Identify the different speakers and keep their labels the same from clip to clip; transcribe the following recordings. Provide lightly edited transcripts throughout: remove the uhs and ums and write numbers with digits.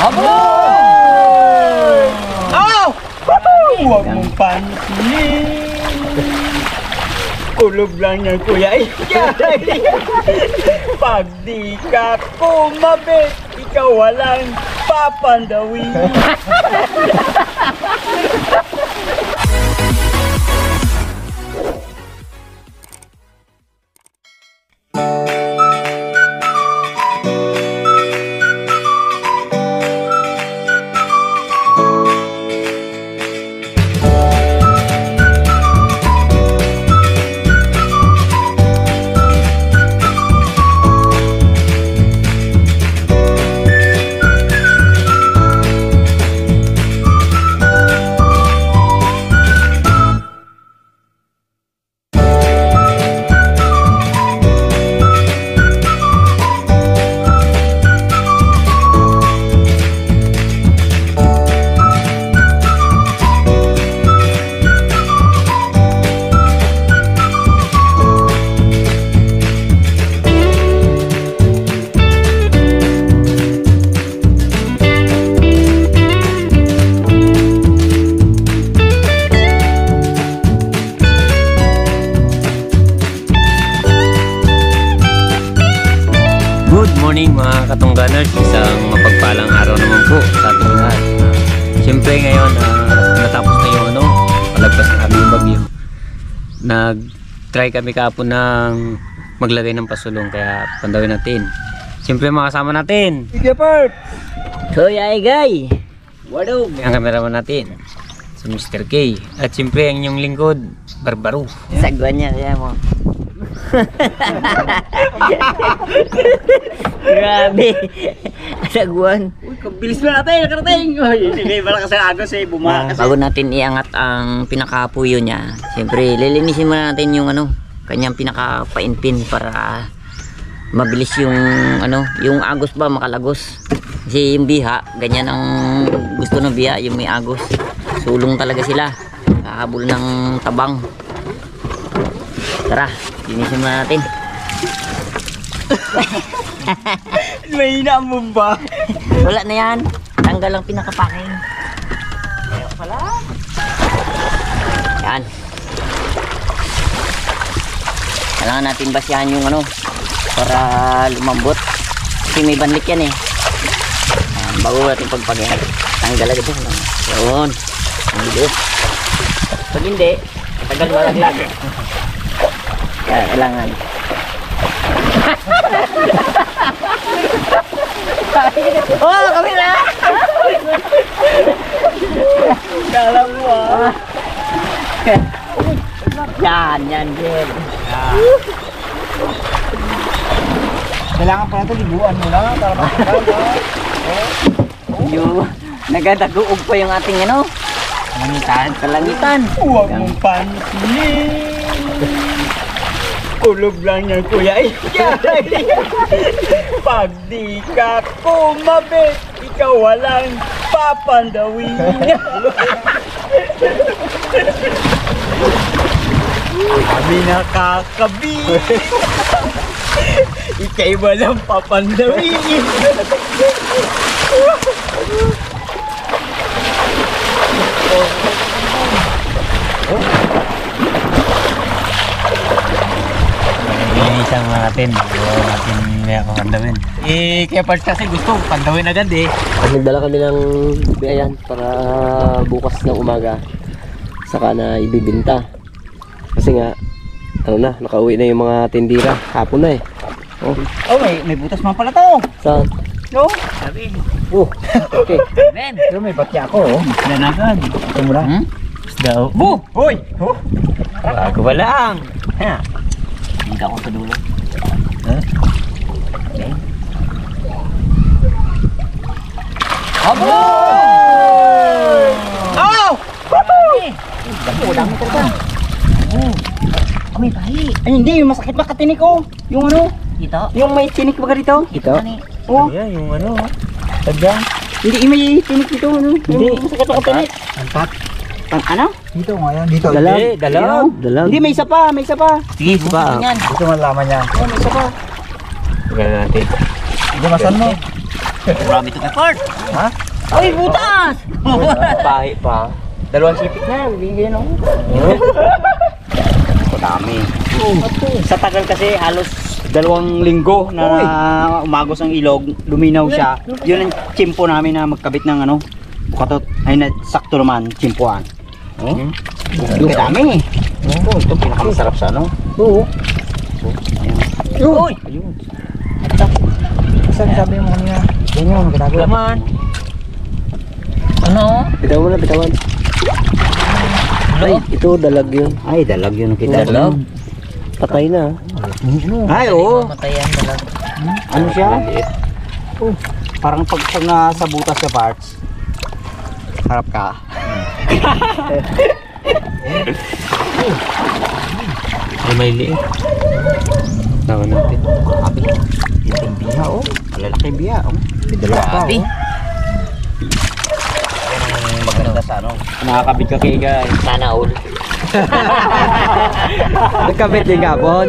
Speaker 1: Abo! Oh! Huwag mong pansinin. Kulog lang yan, kuya. Pag di ka kumabit, ikaw walang papandawin.
Speaker 2: Good morning mga katungganers, isang mapagpalang araw naman po sa ating lahat. Siyempre ngayon natapos na yung palagpas ng aming bagyo. Nag-try kami kahapon ng maglagay ng pasulong, kaya pandawin natin. Siyempre mga kasama natin,
Speaker 1: Sige, Perp!
Speaker 2: Kuya Igay, Wadog, ang kameraman natin, si Mr. K. At siyempre ang inyong lingkod, Barbaro.
Speaker 3: Sagwan niya, kaya mo. Grabe. Sagwan.
Speaker 1: Uy, kabilis na natin, nakarating! Hindi pala kasi agos bumakas.
Speaker 3: Bago natin iangat ang pinakapuyo niya, siyempre lilinisin muna natin yung kanyang pinakapainpin para mabilis yung yung agos ba makalagos. Kasi yung biha, ganyan ang gusto ng biha, yung may agos. Sulong talaga sila. Kahabol ng tabang. Tara, linisin muna natin.
Speaker 1: Mahina ang bumba.
Speaker 3: Wala na yan. Tanggal ang pinakapaking. Ayaw pala. Yan. Kailangan natin basyahan yung para lumambot. Kasi may banlik yan eh. Yan, bago natin pagpagyan. Tanggal agad ito. Yun. Ang bilis. Pag hindi, tagal malaglag. Kaya kailangan. Oh, kami na!
Speaker 1: Kala mo
Speaker 3: Yan, Jel.
Speaker 1: Kailangan pa natin liguan muna para makakal.
Speaker 3: Yung nagadaguog pa yung ating kalangitan.
Speaker 1: Huwag mong pansinin. Kulog lang yan, kuya. Pag di ka kumabit, ikaw walang papandawin. Kami nakakabit. Ika'y walang papandawin.
Speaker 2: Linisan natin, natin may kakandawin. Kaya parts kasi gusto pandawin agad eh.
Speaker 4: Nagdala kami ng biyayan para bukas ng umaga saka na ibibinta. Kasi nga nakauwi na yung mga tindira. Hapon na eh.
Speaker 1: Oh, may butas man pala to.
Speaker 4: Saan?
Speaker 1: No?
Speaker 2: Sabi,
Speaker 4: Oh, okay.
Speaker 3: Ben!
Speaker 1: Pero may bakya ako, Isda na agad. Ito mo lang.
Speaker 2: isda o.
Speaker 1: Oh! Hoy! Oh!
Speaker 2: Bago ba lang?
Speaker 3: Hindi ako sa dulo.
Speaker 1: Abo! Oh!
Speaker 3: Dami talaga. May bahi.
Speaker 1: Ay, hindi. Yung masakit ba katinik ko? Yung
Speaker 3: Dito?
Speaker 1: yung may tinik ba dito?
Speaker 4: Ito?
Speaker 1: Oh!
Speaker 2: Yan, yung tagyan.
Speaker 1: Hindi, may tinik dito.
Speaker 2: Hindi.
Speaker 1: Yung masakit ba katinik?
Speaker 2: Antat.
Speaker 1: Ano?
Speaker 5: Dito ngayon, dito.
Speaker 4: Dalag.
Speaker 2: Dalag.
Speaker 4: Dalag.
Speaker 1: Hindi, may isa pa. May isa pa.
Speaker 2: Sige, pa.
Speaker 3: Yan.
Speaker 5: Gusto mo laman niya.
Speaker 1: Oh, may isa pa.
Speaker 2: Tignan natin.
Speaker 5: Hindi, masan mo.
Speaker 1: Marami ito kay Part. Ha?
Speaker 3: Ay, butas!
Speaker 4: Pahi pa.
Speaker 1: Dalawang sipit na, bigyan no. Dami. Sa tagal kasi halos 2 linggo na umagos ang ilog, luminaw siya. Yun ang tsimpo namin na magkabit ng ano, bukatot. Ay na sakto naman, tsimpuan. Oh? Dami. Oh, ito pinakamasarap sa ano. Oo.
Speaker 3: Uy!
Speaker 1: Ayun. Saan sabi mo kanina? Yan yun, ginagawa.
Speaker 3: Laman. Ano?
Speaker 4: Bitawan mo na, bitawan. Ay, ito dalag yun.
Speaker 1: Ay, dalag yun ang kita.
Speaker 3: Dalag?
Speaker 4: Patay na.
Speaker 1: Ay, oo.
Speaker 3: Matayan dalag.
Speaker 1: Ano siya? Oh, parang pag nasa butas sa parts. Harap ka.
Speaker 2: Ay, may liit. Tawa natin.
Speaker 1: Abi. Yung biya, oh. Malalaki biya, oh. May dalawa pa,
Speaker 3: Abi.
Speaker 1: oh. Yan ang maganda sa ano.
Speaker 2: Nakakabit ka kay guys.
Speaker 3: Sana all.
Speaker 4: Nagkabit din kapon.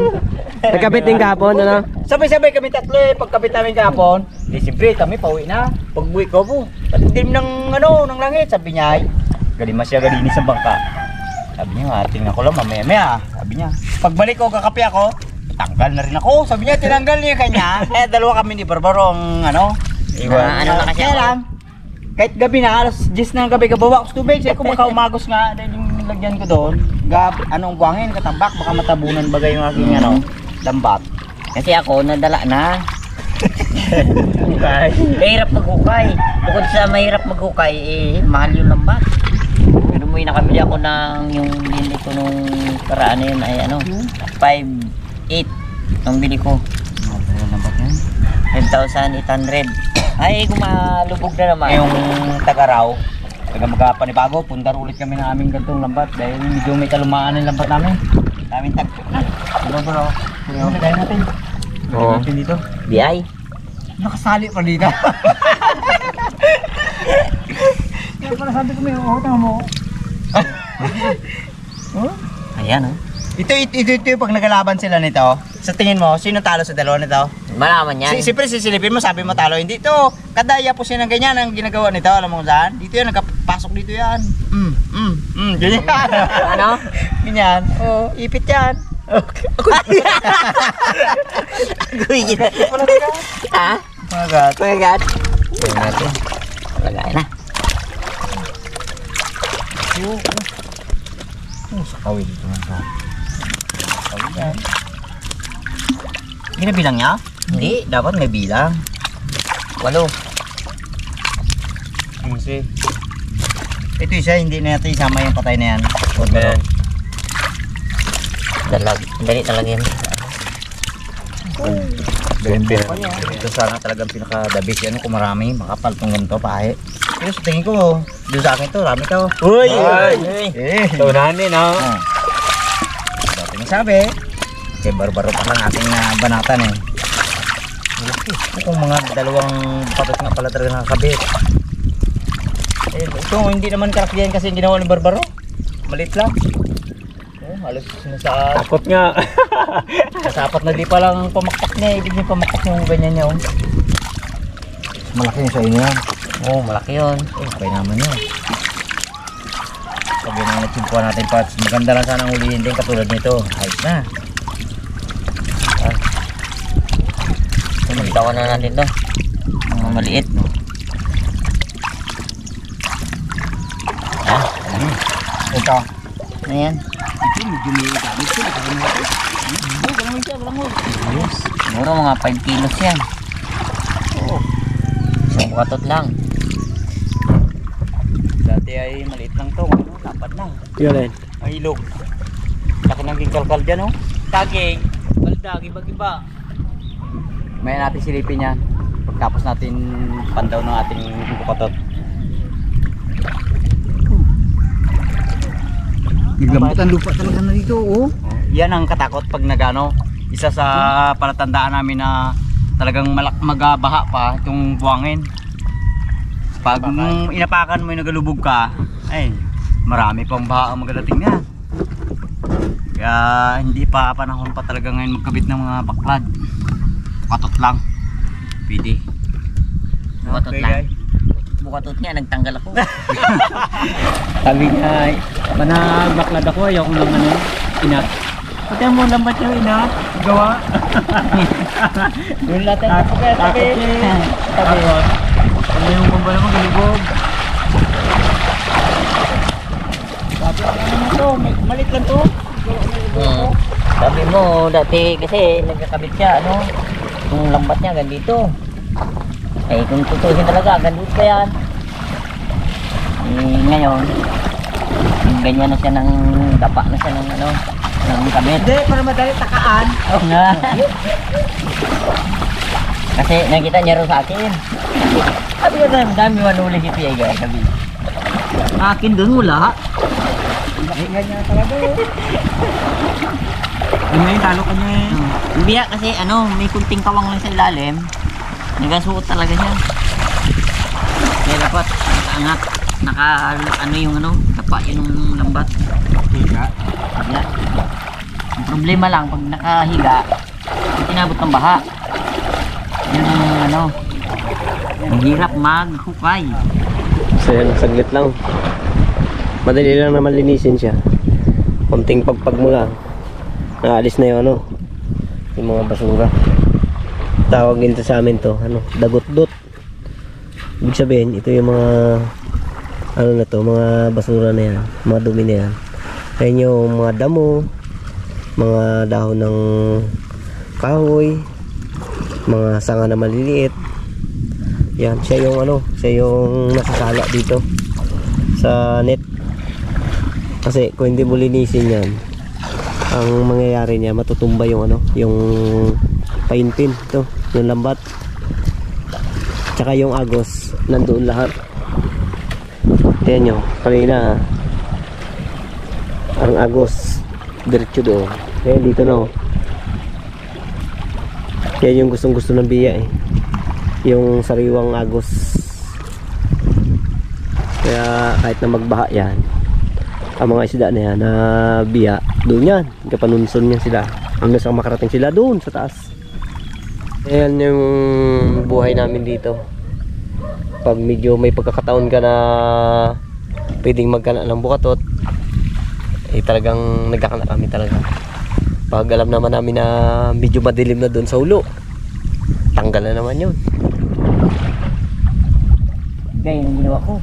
Speaker 4: Nagkabit din kapon, ano?
Speaker 1: Sabay-sabay kami tatlo eh. Pagkabit namin kahapon, di siyempre kami pauwi na. Pag-uwi ko po, patitim ng ano, ng langit. Sabi niya, ay, galimas siya galinis sa bangka. Sabi niya, tingnan ko lang mamaya. Sabi niya, pagbalik ko, kakapi ako, tanggal na rin ako. Sabi niya, tinanggal niya kanya. Eh, dalawa kami ni Barbaro ang ano.
Speaker 3: Ano na kasi
Speaker 1: Kaya
Speaker 3: ako?
Speaker 1: lang, kahit gabi na, alas 10 ng gabi, kabawa ko sa tubig. Sabi ko, baka umagos nga. Dahil yung lagyan ko doon, anong buhangin, katambak, baka matabunan bagay yung aking ano, lambat.
Speaker 3: Kasi ako, nadala na. Mahirap maghukay. Bukod sa mahirap maghukay, eh, mahal yung lambat. Pero may nakabili ako ng yung bili ko nung karaan na yun ay ano, 5,800 ang bili ko.
Speaker 1: Lambat yan.
Speaker 3: 5,800. Ay, gumalubog na naman.
Speaker 1: Yung taga-raw, taga magkapanibago, pundar ulit kami ng aming gantong lambat dahil medyo may kalumaan ng lambat namin. Daming tagpo na. Ano bro? Ano lagay natin?
Speaker 4: Oo.
Speaker 1: Natin dito.
Speaker 3: BI.
Speaker 1: Nakasali pa dito. Kaya pala sabi ko may utang mo.
Speaker 3: Ayan oh.
Speaker 1: Ito yung pag nagalaban sila nito. Sa tingin mo, sino talo sa dalawa nito?
Speaker 3: Malaman yan.
Speaker 1: Siyempre sisilipin mo, sabi mo talo. Hindi to. Kadaya po siya ng ganyan ang ginagawa nito. Alam mo kung saan? Dito yan, nagpasok dito yan. Ganyan.
Speaker 3: Ano?
Speaker 1: Ganyan. Oh, ipit yan. Okay.
Speaker 3: Agoy kita. Ha?
Speaker 1: Magat.
Speaker 3: Pagagat. Tingnan natin. Lagay na.
Speaker 1: Sa kawin dito man sa. Kawin yan. Ginabilang niya? Hindi, dapat may bilang.
Speaker 3: 8.
Speaker 1: 15. Ito isa, hindi na natin isama yung patay na yan.
Speaker 2: Huwag na yan.
Speaker 3: Dalag. Dali talaga yan.
Speaker 1: Ito sana talagang pinaka-the best yan kung marami. Makapal kung ganito, pahe. Pero sa tingin ko, doon sa akin to, rami to.
Speaker 2: Uy!
Speaker 1: Eh.
Speaker 2: Tunanin, no?
Speaker 1: Oh. Dati mo sabi, kay barbaro pa lang ating banatan eh. Kung mga dalawang patot nga pala talaga nakakabit. Eh, ito hindi naman karakyan kasi yung ginawa ng barbaro. Malit lang. Oh, halos nasa
Speaker 2: Takot nga.
Speaker 1: apat na di pa lang pamakpak niya. Ibig niya pamakpak yung ganyan niya. Oh. Malaki yung sa inyo yan.
Speaker 3: Oh, malaki yun.
Speaker 1: Eh, okay naman yun. Pag yun ang natsimpuan natin parts, maganda lang sana ang ulihin din katulad nito. Ayos na.
Speaker 3: Bitawan na natin to. Mga maliit.
Speaker 1: Ito.
Speaker 3: Ano yan? Siguro mga 5 kilos yan. Isang bukatot lang.
Speaker 1: Dati ay maliit lang to. Ano, lapad na.
Speaker 4: Yun eh.
Speaker 1: Ang ilog. Laki ng kalkal dyan, oh.
Speaker 2: Taging. Baldag, iba-iba.
Speaker 1: May natin silipin yan. Pagtapos natin pandaw ng ating bukatot. Naglambot ang lupa talaga na dito, oh. Yan ang katakot pag nagano. Isa sa palatandaan namin na talagang magabaha pa itong buwangin. Pag inapakan mo yung nagalubog ka, ay marami pang baha ang magadating yan. Kaya hindi pa panahon pa talaga ngayon magkabit ng mga baklad. Patot lang. Pwede.
Speaker 3: Bukatot
Speaker 1: Okay,
Speaker 3: lang.
Speaker 1: guys.
Speaker 3: Bukatot nga, nagtanggal ako.
Speaker 2: Sabi niya, managbaklat ako, ayoko nang ano, inat. Pati mo lambat yung inat, gawa.
Speaker 3: Doon natin.
Speaker 2: Takot niya. Takot. Ano yung kumbala mo, galibog. Sabi ko naman ito, malit lang to.
Speaker 3: Sabi mo, dati kasi nagkakabit siya, ano, yung lambat niya hanggang dito. Eh, kung tutusin talaga, hanggang dito pa yan. Eh, ngayon, ganyan na siya ng dapa na siya ng ano, ng kabit.
Speaker 1: Hindi, para madali takaan.
Speaker 3: Oo nga. Kasi nakita niya rin sa akin. Sabi ko na, dami manuli si Pia, guys. Sabi.
Speaker 1: Akin doon wala. Ganyan talaga.
Speaker 2: Ngayon, talo ka niya eh.
Speaker 3: Yung biya kasi ano, may kunting kawang lang sa ilalim. Nagasuot talaga siya. Kaya dapat angat. Naka ano yung ano, tapa yun yung lambat.
Speaker 2: Higa.
Speaker 3: Higa. Ang problema lang pag nakahiga, tinabot ng baha. Yun ang ano, ang hirap maghukay.
Speaker 4: So yan, saglit lang. Madali lang naman linisin siya. Konting pagpag mo lang. Naalis na yung ano, yung mga basura. Tawag dito sa amin to, ano, dagot-dot. Ibig sabihin, ito yung mga ano na to, mga basura na yan, mga dumi na yan. Ayan yung mga damo, mga dahon ng kahoy, mga sanga na maliliit. Yan, siya yung ano, siya yung nasasala dito sa net. Kasi kung hindi mo linisin yan, ang mangyayari niya, matutumba yung ano, yung painpin, ito, yung lambat. Tsaka yung agos, nandoon lahat. Ayan nyo, kanina, ang agos, diretso doon. Ayan, dito na, oh. Yan yung gustong gusto ng biya eh. Yung sariwang agos. Kaya kahit na magbaha yan, ang mga isda na yan na biya, doon yan, kapanunson yan sila hanggang sa makarating sila doon sa taas. Ayan yung buhay namin dito. Pag medyo may pagkakataon ka na pwedeng magkana ng bukatot, eh talagang nagkakana kami talaga. Pag alam naman namin na medyo madilim na doon sa ulo, tanggal na naman yun.
Speaker 3: Ganyan ang ginawa ko.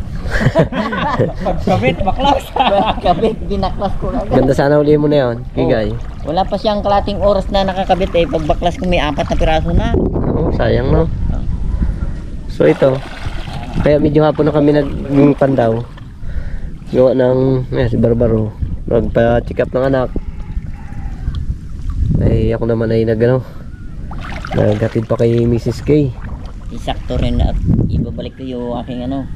Speaker 2: Pagkabit, baklas.
Speaker 3: Pagkabit, binaklas ko agad.
Speaker 4: Ganda sana uli mo na yun, Kigay.
Speaker 3: Wala pa siyang kalating oras na nakakabit eh. Pagbaklas ko may 4 na piraso na.
Speaker 4: Oo, sayang no. So ito, kaya medyo hapon na kami nagpandaw. Gawa ng si Barbaro, magpa-check up ng anak. Ay ako naman ay naghatid pa kay Mrs. K.
Speaker 3: Isakto rin na at ibabalik ko yung aking ano.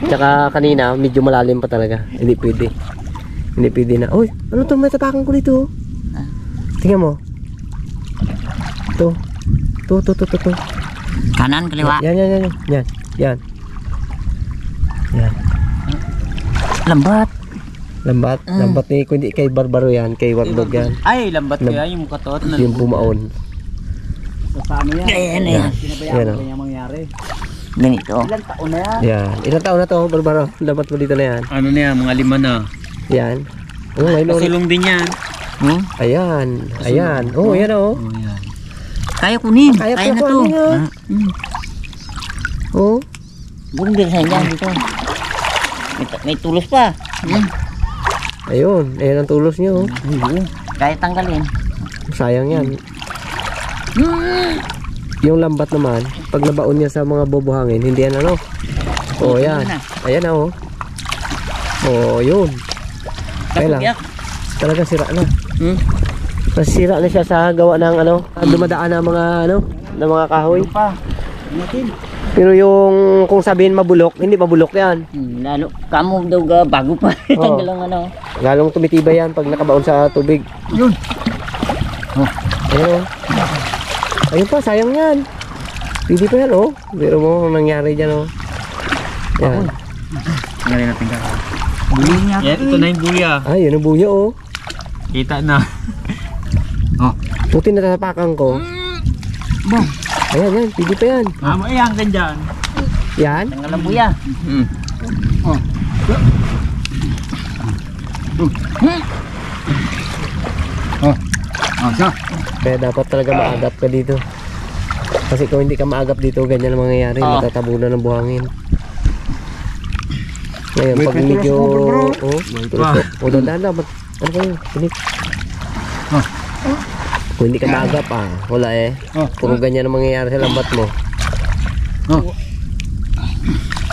Speaker 4: Tsaka kanina medyo malalim pa talaga. Hindi pwede. Hindi pwede na. Uy, ano to, may tapakan ko dito. Tingnan mo. To.
Speaker 3: Kanan, kaliwa.
Speaker 4: Yan. Yan.
Speaker 3: Lambat.
Speaker 4: Lambat ni kundi kay Barbaro yan, kay Wardog yan.
Speaker 2: Ay, lambat kaya yung katot.
Speaker 4: Yung bumaon.
Speaker 1: Sa ano yan?
Speaker 3: Ayan na yan.
Speaker 1: Pinabayaan
Speaker 4: Yan,
Speaker 1: ko
Speaker 4: oh.
Speaker 1: ganyan mangyari.
Speaker 3: Ganito.
Speaker 1: Ilang taon na yan?
Speaker 4: Yan. Ilang taon na to, Barbaro? Lambat mo dito na yan.
Speaker 2: Ano na yan, mga 5 na.
Speaker 4: Yan. Oh, ayun oh.
Speaker 2: Pasulong din yan.
Speaker 3: Hmm?
Speaker 4: Ayan. Oh, yan oh.
Speaker 2: Oh, yan.
Speaker 3: Kaya kunin.
Speaker 4: Kaya
Speaker 3: Kaya na to.
Speaker 4: kunin, ah. Oh.
Speaker 3: Buong bilsan dyan dito. May tulos pa.
Speaker 4: Ayun. Ayan ang tulos nyo. Oh.
Speaker 3: Kaya tanggalin.
Speaker 4: Sayang yan. Yung lambat naman, pag nabaon niya sa mga bobohangin, hindi yan ano. Oh, yan. Ayan na oh. Oh, yun. Kaya lang. Talaga sira na. Nasira na siya sa gawa ng ano, dumadaan na mga ano, ng mga kahoy. Pero yung kung sabihin mabulok, hindi mabulok yan.
Speaker 3: Lalo, kamo daw bago pa. Tanggal ang ano.
Speaker 4: Lalong tumitibay yan pag nakabaon sa tubig.
Speaker 1: Yun.
Speaker 4: Ayun. Ayun pa, sayang yan. Pwede pa yan oh. Pero mo nangyari dyan oh. Yan.
Speaker 2: Tingnan natin ka.
Speaker 1: Buli niya.
Speaker 2: Yan, ito na yung buya.
Speaker 4: Ay, yun ang buya oh.
Speaker 2: Kita na.
Speaker 4: Puti na tapakan ko. Ayan, yan. Pwede pa yan.
Speaker 1: Mama, yan ka dyan.
Speaker 4: Yan.
Speaker 3: Tanggal ang buya.
Speaker 1: Siya.
Speaker 4: Kaya dapat talaga maagap ka dito. Kasi kung hindi ka maagap dito, ganyan ang mangyayari. Matatabunan ng buhangin. Ngayon, pag medyo... O, dahan lang. Ano kayo? Pinik. Kung hindi ka maagap, wala eh. Puro ganyan ang mangyayari sa lambat mo.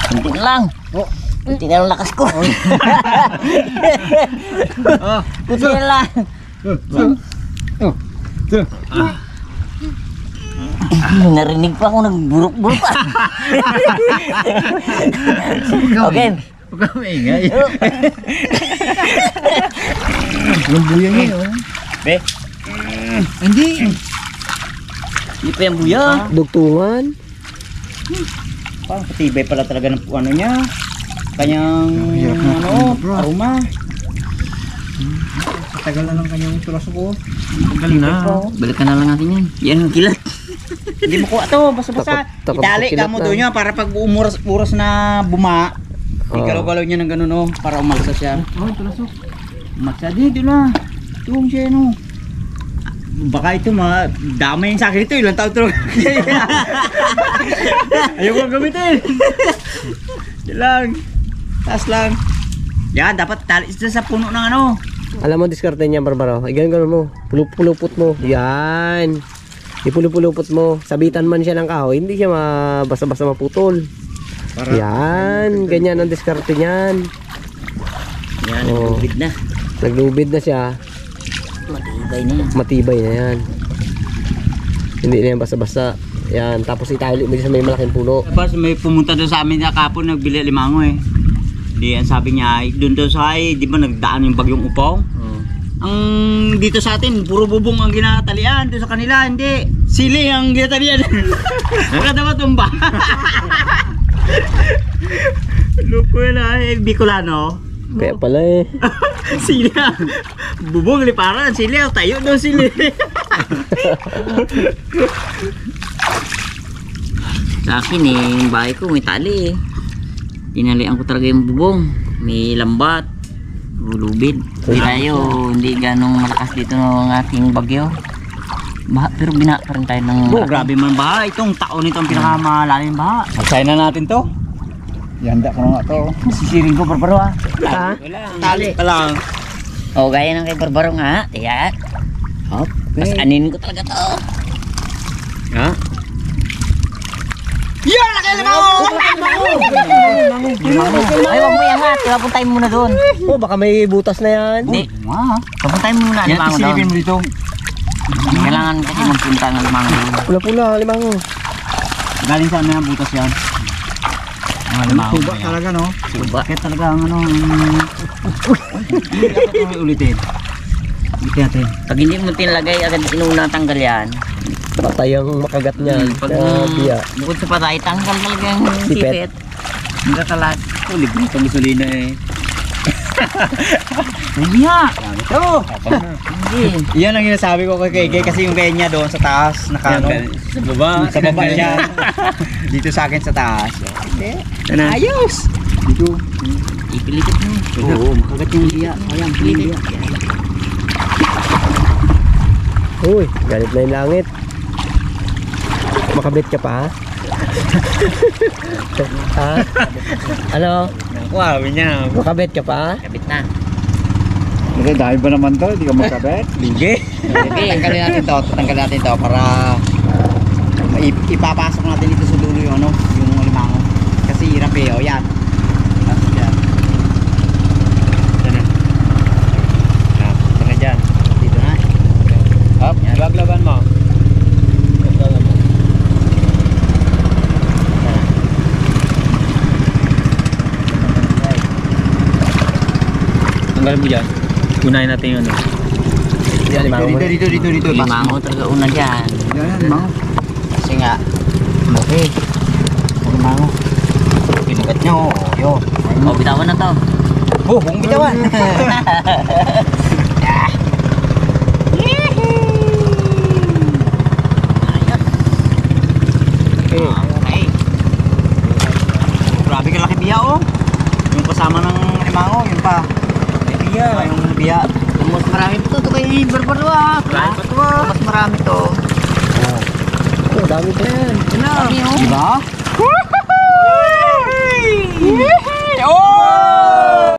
Speaker 3: Kunti na lang. Kunti na lang lakas ko. Kunti na lang. Narinig pa ako nagburuk-buruk pa. Okay.
Speaker 1: Huwag ka maingay. Yung buya niya yun.
Speaker 3: Be?
Speaker 1: Hindi.
Speaker 3: Hindi pa yung buya.
Speaker 4: Dugtungan.
Speaker 1: Parang patibay pala talaga ng ano niya. Kanyang aroma. Sa tagal na lang kanyang tulaso ko. Galing na.
Speaker 3: Balikan na lang natin yan. Yan ang kilat.
Speaker 1: Hindi mo kuha to, basta-basta.
Speaker 4: Takot
Speaker 1: Itali
Speaker 4: sa
Speaker 1: ka mo
Speaker 4: kilat
Speaker 1: doon niya para pag umuras na buma, igalaw-galaw niya ng gano'n, no, para umalsa siya. Oh, tulaso. Umalsa dito na. Tuwang siya, no. Baka ito damay yung sa akin ito, ilang taon ito. Ayoko gamitin. Yan lang. Taas lang. Yan, dapat tali sa puno ng ano.
Speaker 4: Alam mo, diskarte niya, Barbaro. Ganun mo. Pulupot mo. Yan. Ipulupulupot mo. Sabitan man siya ng kahoy, hindi siya basta-basta maputol. Yan. Ganyan ang diskarte niyan.
Speaker 3: Yan,
Speaker 4: Oh.
Speaker 3: naglubid na.
Speaker 4: Naglubid na siya.
Speaker 3: Matibay na yan.
Speaker 4: Matibay na yan. Hindi na yan basta-basta. Yan. Tapos itali mo sa may malaking puno.
Speaker 1: Tapos may pumunta doon sa amin na kapon, nagbili limango eh. Di, ang sabi niya, doon doon sa di ba nagdaan yung bagyong upaw? Ang dito sa atin, puro bubong ang ginatalian. Doon sa kanila, hindi. Sili ang ginatalian. Nakadama tumba. Lupo yun Bicolano.
Speaker 4: Kaya pala eh.
Speaker 1: Sili bubong, liparan. Sili tayo doon sili.
Speaker 3: Sa akin yung bahay ko may tali eh. Tinalian ko talaga yung bubong. May lambat. Lubid. Hindi ganong malakas dito ng ating bagyo. Pero bina pa rin tayo ng
Speaker 1: Grabe man baha. Itong taon ito ang pinakamalalim baha. Magsayin na natin to. Ihanda ko na nga to. Sisiring ko, Barbaro ha. Tali pa lang.
Speaker 3: O gaya ng kay Barbaro nga. Tiyan. Hop. Mas anin ko talaga to.
Speaker 1: Ha? Yan! Nakalimango!
Speaker 3: Ay, wag mo iangat. Papuntahin mo muna doon.
Speaker 4: Oh, baka may butas na yan.
Speaker 3: Hindi. Papuntahin mo muna.
Speaker 1: Yan,
Speaker 3: Limango doon.
Speaker 1: isilipin mo dito.
Speaker 3: Kailangan kasi magpunta ng limango doon.
Speaker 4: Pula-pula, limango.
Speaker 1: Galing saan na yung butas yan? Ang limango. Tuba talaga, no?
Speaker 3: Suba.
Speaker 1: Kaya talaga ang ano... Hindi dapat ulitin. Ulitin natin.
Speaker 3: Pag hindi mo tinalagay agad inuna tanggal yan.
Speaker 4: Patay ang makagat niya.
Speaker 3: Pag
Speaker 4: Biya.
Speaker 3: bukod sa patay, tanggal talaga yung
Speaker 4: Sipet.
Speaker 3: sipet. Hindi ka talag.
Speaker 1: Ulit mo itong gasolina eh. Hindi ha! Ito!
Speaker 3: Hindi.
Speaker 1: Iyan ang sinasabi ko kay Kay kasi yung kaya niya doon sa taas, nakano.
Speaker 2: Sa baba.
Speaker 1: Sa baba siya. Dito sa akin sa taas. Hindi. Ayos! Dito.
Speaker 3: Ipilitit mo.
Speaker 1: Oo, makagat yung biya. Ayan,
Speaker 3: Pilitit.
Speaker 1: biya.
Speaker 4: Uy, galit na yung langit. Makabit ka pa ha? Ha? Ano?
Speaker 1: Wow, niya.
Speaker 4: Makabit ka pa?
Speaker 3: Kabit na.
Speaker 1: Hindi, dahil ba naman to? Hindi ka magkabet? Lige. Tanggalin natin to para ipapasok natin dito sa dulo yung ano, yung limango. Kasi hirap eh, o yan. Pasok yan. Yan na. Pasok na dyan. Dito na. Hop, laglaban mo.
Speaker 2: Tanggalin mo dyan. Unahin natin yun.
Speaker 1: Dito.
Speaker 3: Limango talaga una dyan.
Speaker 1: Yan, limango. Kasi nga, okay. Limango. Pinugat nyo, yun.
Speaker 3: O, bitawan na to.
Speaker 1: Oh, kung bitawan. Okay. Grabe ka laki biya oh. Yung kasama ng limango, yun pa. May biya. Yung biya.
Speaker 3: Mas marami to kay Barbaro ah.
Speaker 1: Marami pa to ah.
Speaker 3: Mas marami to.
Speaker 4: Oh, dami pa yan.
Speaker 3: Marami oh.
Speaker 1: Diba?